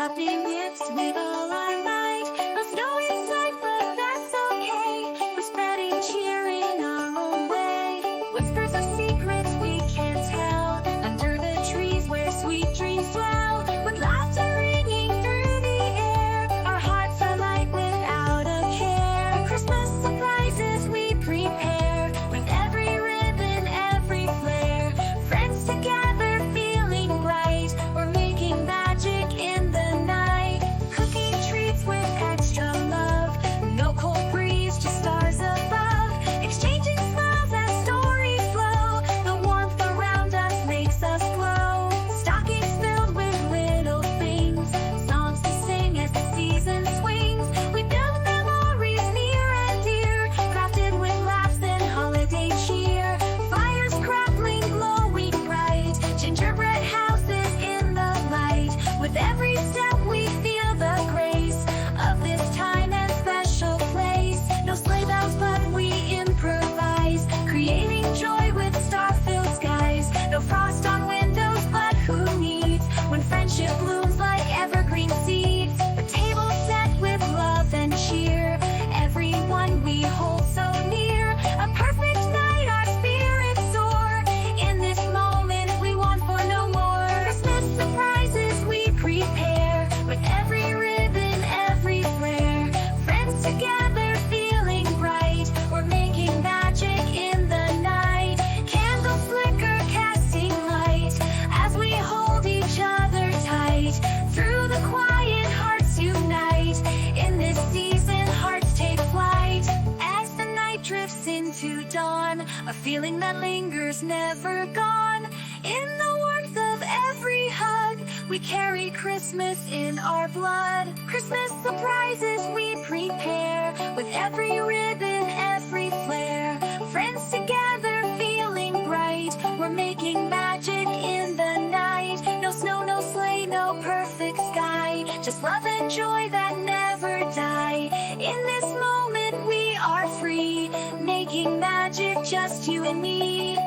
wrapped in gifts with all our might. No snow inside, but that's okay. We're spreading cheer in our own way. Whispers of secrets we can't tell under the trees where sweet dreams dwell. With laughter ringing through the air, our hearts are light without a care. Christmas surprises we prepare with every ribbon, every flare. Friends together, feeling bright. We're making magic in the night. Cooking treats with extra love. No cold breeze, just stars above. Exchanging smiles as stories flow. The warmth around us makes us glow. Stockings filled with little things, songs to sing as the season swings. We build memories near and dear, crafted with laughs and holiday cheer. Fires crackling, glowing bright, gingerbread houses in the light. With every step we feel the grace of this time and special place. No sleigh bells, but we improvise, creating joy with star-filled skies. No frost on windows, but who needs when friendship blooms like evergreen seeds? The table set with love and cheer, everyone we hold so near. A perfect night, our spirits soar. In this moment we want for no more. Christmas surprises we prepare with every ribbon, every flare. Friends together, feeling bright. We're making magic in the night. Candles flicker, casting light as we hold each other tight. Through the quiet, hearts unite. In this season, hearts take flight. As the night drifts into dawn, a feeling that lingers, never gone. In the warmth of every hug, we carry Christmas in our blood. Christmas surprises we prepare with every ribbon, every flare. Friends together, feeling bright. We're making magic in the night. No snow, no sleigh, no perfect sky, just love and joy that never die. In this moment we are free, making magic, just you and me.